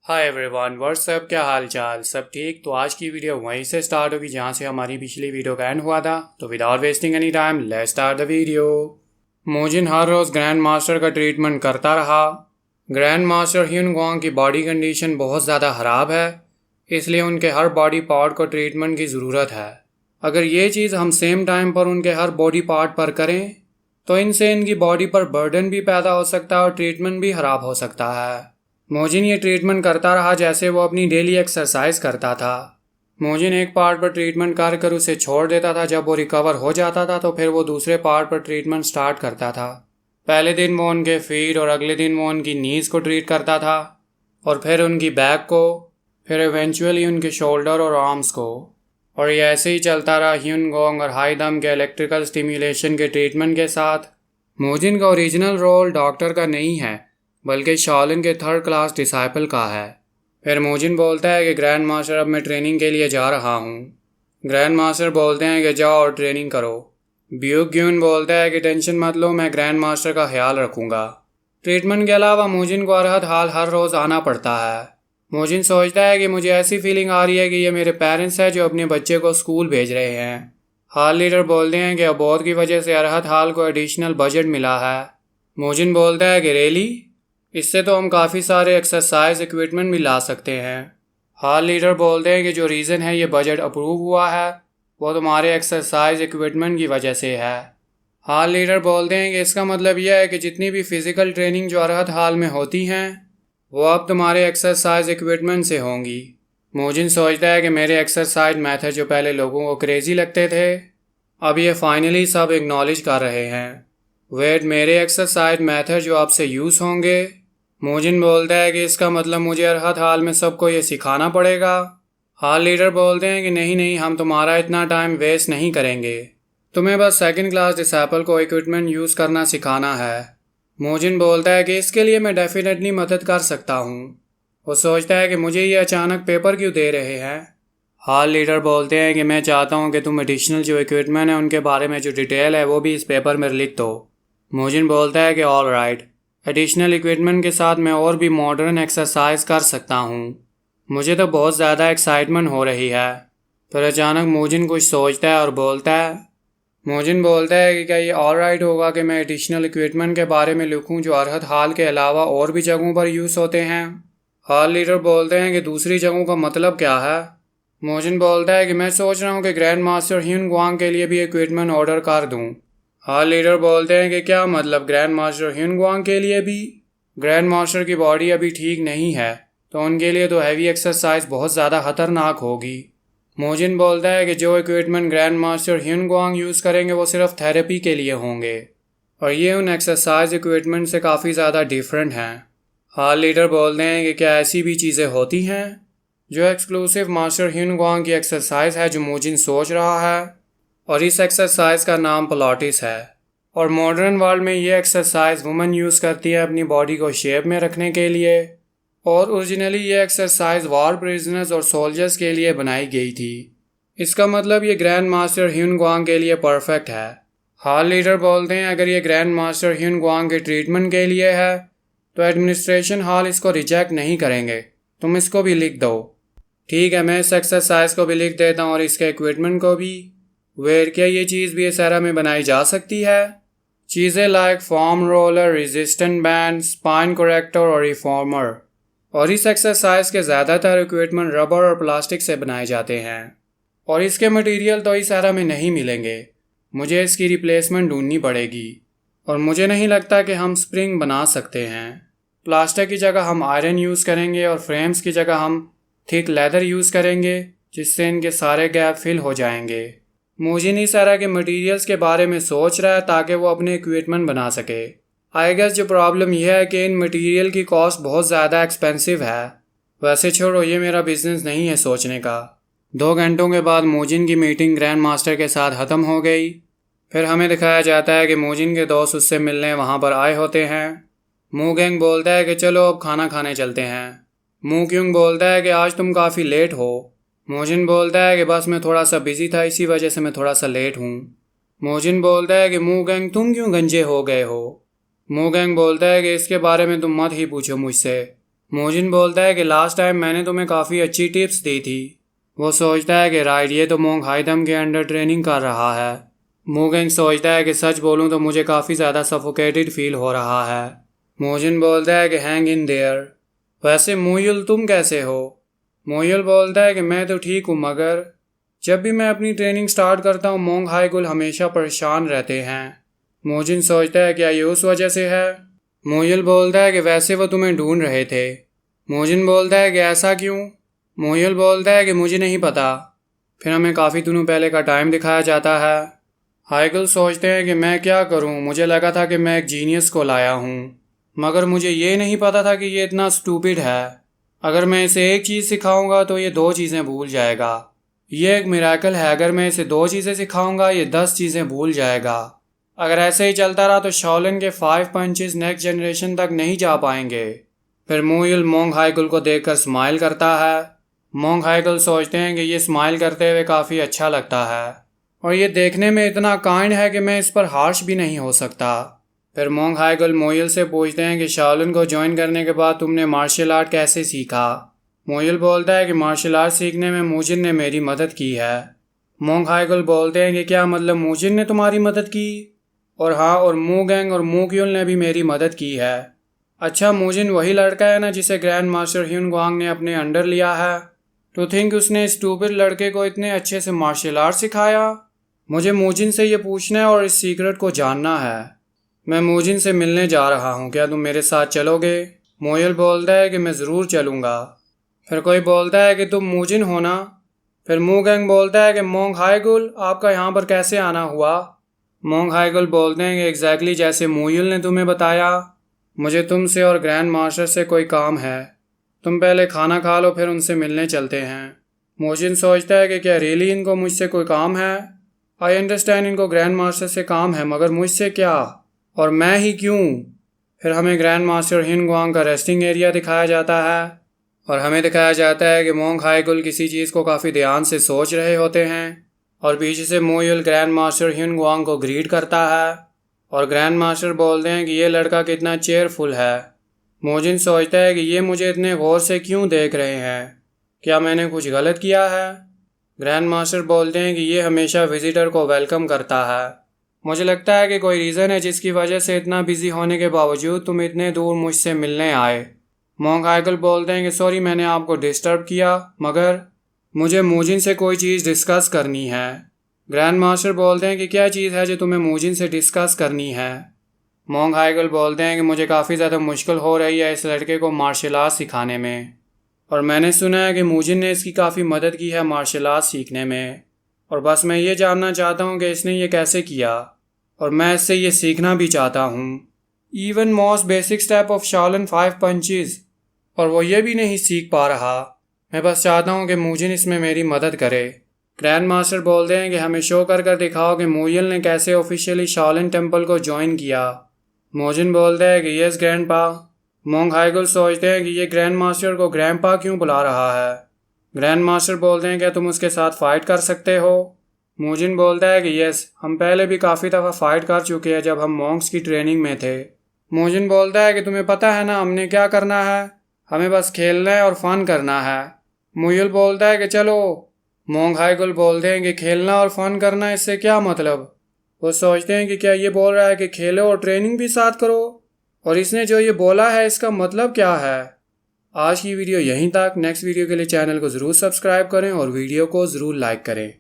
Hi everyone, WhatsApp, क्या हाल चाल? सब ठीक? तो आज की वीडियो वहीं से स्टार्ट होगी जहाँ से हमारी पिछली वीडियो का एंड हुआ था। तो without wasting any time let's start the video. मोजिन हर रोज़ ग्रैंड मास्टर का ट्रीटमेंट करता रहा। ग्रैंड मास्टर ह्यून गुआंग की बॉडी कंडीशन बहुत ज़्यादा ख़राब है, इसलिए उनके हर बॉडी पार्ट को ट्रीटमेंट की ज़रूरत है। अगर ये चीज़ हम सेम टाइम पर उनके हर बॉडी पार्ट पर करें तो इनसे इनकी बॉडी पर बर्डन भी पैदा हो सकता है और ट्रीटमेंट भी ख़राब हो सकता है। मोजिन ये ट्रीटमेंट करता रहा जैसे वो अपनी डेली एक्सरसाइज करता था। मोजिन एक पार्ट पर ट्रीटमेंट कर उसे छोड़ देता था। जब वो रिकवर हो जाता था तो फिर वो दूसरे पार्ट पर ट्रीटमेंट स्टार्ट करता था। पहले दिन वो उनके फीट और अगले दिन वो उनकी नीज़ को ट्रीट करता था और फिर उनकी बैक को, फिर इवेंचुअली उनके शोल्डर और आर्म्स को। और ये ऐसे ही चलता रहा ह्यून गुआंग और हाई दम के इलेक्ट्रिकल स्टिम्युलेशन के ट्रीटमेंट के साथ। मोजिन का ओरिजिनल रोल डॉक्टर का नहीं है बल्कि शाओलिन के थर्ड क्लास डिसाइपल का है। फिर मोजिन बोलता है कि ग्रैंड मास्टर अब मैं ट्रेनिंग के लिए जा रहा हूँ। ग्रैंड मास्टर बोलते हैं कि जाओ और ट्रेनिंग करो। ब्यूक ग्यून बोलता है कि टेंशन मत लो, मैं ग्रैंड मास्टर का ख्याल रखूँगा। ट्रीटमेंट के अलावा मोजिन को हर हाल हर रोज़ आना पड़ता है। मोजिन सोचता है कि मुझे ऐसी फीलिंग आ रही है कि ये मेरे पेरेंट्स हैं जो अपने बच्चे को स्कूल भेज रहे हैं। हाल लीडर बोलते हैं कि अबोध की वजह से अरहत हाल को एडिशनल बजट मिला है। मोजिन बोलता है कि रेली, इससे तो हम काफ़ी सारे एक्सरसाइज इक्विपमेंट भी ला सकते हैं। हाल लीडर बोलते हैं कि जो रीज़न है ये बजट अप्रूव हुआ है वो तुम्हारे एक्सरसाइज इक्विपमेंट की वजह से है। हाल लीडर बोलते हैं कि इसका मतलब यह है कि जितनी भी फ़िज़िकल ट्रेनिंग जो अरहत हाल में होती हैं वो अब तुम्हारे एक्सरसाइज इक्विपमेंट से होंगी। मोजिन सोचता है कि मेरे एक्सरसाइज मेथड जो पहले लोगों को क्रेजी लगते थे अब ये फाइनली सब एक्नॉलेज कर रहे हैं। वेट, मेरे एक्सरसाइज मेथड जो आपसे यूज़ होंगे? मोजिन बोलता है कि इसका मतलब मुझे अरहत हाल में सबको ये सिखाना पड़ेगा। हाल लीडर बोलते हैं कि नहीं, हम तुम्हारा इतना टाइम वेस्ट नहीं करेंगे, तुम्हें बस सेकंड क्लास डिसाइपल को इक्विपमेंट यूज़ करना सिखाना है। मोजिन बोलता है कि इसके लिए मैं डेफिनेटली मदद कर सकता हूँ। वो सोचता है कि मुझे ये अचानक पेपर क्यों दे रहे हैं। हाल लीडर बोलते हैं कि मैं चाहता हूँ कि तुम एडिशनल जो इक्विपमेंट है उनके बारे में जो डिटेल है वो भी इस पेपर में लिख दो। मोजिन बोलता है कि ऑल राइट, एडिशनल इक्विपमेंट के साथ मैं और भी मॉडर्न एक्सरसाइज कर सकता हूँ। मुझे तो बहुत ज़्यादा एक्साइटमेंट हो रही है। फिर अचानक मोजिन कुछ सोचता है और बोलता है, मोजिन बोलता है कि क्या ये ऑल राइट होगा कि मैं एडिशनल इक्विपमेंट के बारे में लिखूं जो अरहत हाल के अलावा और भी जगहों पर यूज़ होते हैं। हाल लीडर बोलते हैं कि दूसरी जगहों का मतलब क्या है? मोजिन बोलता है कि मैं सोच रहा हूँ कि ग्रैंड मास्टर ह्यून गुआंग के लिए भी इक्विपमेंट ऑर्डर कर दूँ। हाल लीडर बोलते हैं कि क्या मतलब, ग्रैंड मास्टर ह्यून गुआंग के लिए भी? ग्रैंड मास्टर की बॉडी अभी ठीक नहीं है तो उनके लिए तो हैवी एक्सरसाइज बहुत ज़्यादा खतरनाक होगी। मोजिन बोलता है कि जो equipment grand master Hyun Guang use करेंगे वो सिर्फ थेरेपी के लिए होंगे और ये उन एक्सरसाइज इक्विपमेंट से काफ़ी ज़्यादा डिफरेंट हैं। हाल लीडर बोलते हैं कि क्या ऐसी भी चीज़ें होती हैं जो एक्सक्लूसिव मास्टर ह्यून गुआंग की एक्सरसाइज है जो मोजिन सोच रहा है, और इस एक्सरसाइज का नाम पिलाटेस है। और मॉडर्न वर्ल्ड में ये एक्सरसाइज वुमेन यूज़ करती है अपनी बॉडी को शेप में रखने के लिए, और ओरिजिनली ये एक्सरसाइज वॉर प्रिजनर्स और सोल्जर्स के लिए बनाई गई थी। इसका मतलब ये ग्रैंड मास्टर ह्यून गुआंग के लिए परफेक्ट है। हाल लीडर बोलते हैं अगर ये ग्रैंड मास्टर ह्यून गुआंग के ट्रीटमेंट के लिए है तो एडमिनिस्ट्रेशन हॉल इसको रिजेक्ट नहीं करेंगे, तुम इसको भी लिख दो। ठीक है, मैं इस एक्सरसाइज को भी लिख देता हूँ और इसके इक्विपमेंट को भी। वेयर, क्या ये चीज़ भी इस एरा में बनाई जा सकती है? चीज़ें like form roller, resistant band, spine character और रिफॉर्मर। और इस एक्सरसाइज के ज़्यादातर इक्विपमेंट रबर और प्लास्टिक से बनाए जाते हैं और इसके मटेरियल तो इस एरा में नहीं मिलेंगे। मुझे इसकी रिप्लेसमेंट ढूंढनी पड़ेगी और मुझे नहीं लगता कि हम स्प्रिंग बना सकते हैं। प्लास्टिक की जगह हम आयरन यूज़ करेंगे और फ्रेम्स की जगह हम थिक लेदर यूज़ करेंगे जिससे इनके सारे गैप फिल हो जाएंगे। मोजिन इस तरह के मटेरियल्स के बारे में सोच रहा है ताकि वो अपने इक्विपमेंट बना सके। आई गेस जो प्रॉब्लम यह है कि इन मटेरियल की कॉस्ट बहुत ज़्यादा एक्सपेंसिव है। वैसे छोड़ो, ये मेरा बिजनेस नहीं है सोचने का। 2 घंटों के बाद मोजिन की मीटिंग ग्रैंड मास्टर के साथ ख़त्म हो गई। फिर हमें दिखाया जाता है कि मोजिन के दोस्त उससे मिलने वहाँ पर आए होते हैं। मू गैंग बोलता है कि चलो अब खाना खाने चलते हैं। मू क्यूंग बोलता है कि आज तुम काफ़ी लेट हो। मोजिन बोलता है कि बस मैं थोड़ा सा बिजी था, इसी वजह से मैं थोड़ा सा लेट हूँ। मोजिन बोलता है कि मू गैंग तुम क्यों गंजे हो गए हो? मू गैंग बोलता है कि इसके बारे में तुम मत ही पूछो मुझसे, मोजिन बोलता है कि लास्ट टाइम मैंने तुम्हें काफ़ी अच्छी टिप्स दी थी। वो सोचता है कि राइट, ये तो मोंग हाइदम के अंडर ट्रेनिंग कर रहा है। मूगेंग सोचता है कि सच बोलूं तो मुझे काफ़ी ज़्यादा सफोकेटेड फील हो रहा है। मोजिन बोलता है कि हैंग इन देयर। वैसे मोयुल तुम कैसे हो? मोयुल बोलता है कि मैं तो ठीक हूँ, मगर जब भी मैं अपनी ट्रेनिंग स्टार्ट करता हूँ मोंग हाइगुल हमेशा परेशान रहते हैं। मोजिन सोचता है क्या ये उस वजह से है? मोयुल बोलता है कि वैसे वो तुम्हें ढूंढ रहे थे। मोजिन बोलता है कि ऐसा क्यों? मोयुल बोलता है कि मुझे नहीं पता। फिर हमें काफ़ी दिनों पहले का टाइम दिखाया जाता है। हाइगुल सोचते हैं कि मैं क्या करूं, मुझे लगा था कि मैं एक जीनियस को लाया हूं, मगर मुझे ये नहीं पता था कि ये इतना स्टूपिड है। अगर मैं इसे एक चीज़ सिखाऊंगा तो ये 2 चीज़ें भूल जाएगा। ये एक मिराकल है, अगर मैं इसे 2 चीज़ें सिखाऊंगा ये 10 चीज़ें भूल जाएगा। अगर ऐसे ही चलता रहा तो शाओलिन के 5 पंचेस नेक्स्ट जनरेशन तक नहीं जा पाएंगे। फिर मोयुल मोंग हाइगुल को देखकर स्माइल करता है। मोंग हाइगुल सोचते हैं कि ये स्माइल करते हुए काफ़ी अच्छा लगता है और ये देखने में इतना काइंड है कि मैं इस पर हार्श भी नहीं हो सकता। फिर मोंग हाइगुल मोयुल से पूछते हैं कि शाओलिन को ज्वाइन करने के बाद तुमने मार्शल आर्ट कैसे सीखा? मोयुल बोलता है कि मार्शल आर्ट सीखने में मूजिन ने मेरी मदद की है। मोंग हाइगुल बोलते हैं कि क्या मतलब मूजिन ने तुम्हारी मदद की? और हाँ, और मूगेंग और मूक्युल ने भी मेरी मदद की है। अच्छा, मूजिन वही लड़का है ना जिसे ग्रैंड मास्टर ह्यून गुआंग ने अपने अंडर लिया है? टू थिंक उसने स्टूपिड लड़के को इतने अच्छे से मार्शल आर्ट सिखाया। मुझे मूजिन से ये पूछना है और इस सीक्रेट को जानना है। मैं मूजिन से मिलने जा रहा हूँ, क्या तुम मेरे साथ चलोगे? मोयुल बोलता है कि मैं ज़रूर चलूँगा। फिर कोई बोलता है कि तुम मूजिन हो ना? फिर मूगेंग बोलता है कि मोंग हाइगुल आपका यहाँ पर कैसे आना हुआ? मोंग हाइगुल बोलते हैं कि एग्जैक्टली जैसे मोयुल ने तुम्हें बताया। मुझे तुमसे और ग्रैंड मास्टर से कोई काम है। तुम पहले खाना खा लो, फिर उनसे मिलने चलते हैं। मोजिन सोचता है कि क्या रियली इनको मुझसे कोई काम है? आई अंडरस्टैंड इनको ग्रैंड मास्टर से काम है, मगर मुझसे क्या? और मैं ही क्यों? फिर हमें ग्रैंड मास्टर हिन गुआंग का रेस्टिंग एरिया दिखाया जाता है और हमें दिखाया जाता है कि मोंग हाइगुल किसी चीज़ को काफ़ी ध्यान से सोच रहे होते हैं और पीछे से मोयुल ग्रैंड मास्टर हिन गुआंग को ग्रीट करता है और ग्रैंड मास्टर बोलते हैं कि ये लड़का कितना चेयरफुल है। मोजिन सोचता है कि ये मुझे इतने गौर से क्यों देख रहे हैं, क्या मैंने कुछ गलत किया है? ग्रैंड मास्टर बोलते हैं कि ये हमेशा विजिटर को वेलकम करता है। मुझे लगता है कि कोई रीज़न है जिसकी वजह से इतना बिजी होने के बावजूद तुम इतने दूर मुझसे मिलने आए। मोंग हाइगुल बोलते हैं कि सॉरी मैंने आपको डिस्टर्ब किया, मगर मुझे मूजिन से कोई चीज़ डिस्कस करनी है। ग्रैंड मास्टर बोलते हैं कि क्या चीज़ है जो तुम्हें मूजिन से डिस्कस करनी है? मोंग हाइगुल बोलते हैं कि मुझे काफ़ी ज़्यादा मुश्किल हो रही है इस लड़के को मार्शल आर्ट सिखाने में, और मैंने सुना है कि मूजिन ने इसकी काफ़ी मदद की है मार्शल आर्ट सीखने में, और बस मैं ये जानना चाहता हूँ कि इसने ये कैसे किया, और मैं इससे ये सीखना भी चाहता हूँ। Even most basic step of Shaolin 5 punches, और वो ये भी नहीं सीख पा रहा। मैं बस चाहता हूँ कि मूजिन इसमें मेरी मदद करे। ग्रैंड मास्टर बोलते हैं कि हमें शो कर दिखाओ कि मोयुल ने कैसे ऑफिशियली शाओलिन टेम्पल को ज्वाइन किया। मोजिन बोलता है कि यस ग्रैंडपा। मोंग हाइगुल सोचते हैं कि ये ग्रैंड मास्टर को ग्रैंडपा क्यों बुला रहा है। ग्रैंड मास्टर बोलते हैं क्या तुम उसके साथ फाइट कर सकते हो? मोजिन बोलता है कि यस, हम पहले भी काफ़ी दफ़ा फाइट कर चुके हैं जब हम मॉन्क्स की ट्रेनिंग में थे। मोजिन बोलता है कि तुम्हें पता है ना हमने क्या करना है, हमें बस खेलना है और फन करना है। मोयुल बोलता है कि चलो। मोंग हाइगुल बोलते हैं कि खेलना और फन करना, इससे क्या मतलब? वो सोचते हैं कि क्या ये बोल रहा है कि खेलो और ट्रेनिंग भी साथ करो, और इसने जो ये बोला है इसका मतलब क्या है? आज की वीडियो यहीं तक। नेक्स्ट वीडियो के लिए चैनल को ज़रूर सब्सक्राइब करें और वीडियो को ज़रूर लाइक करें।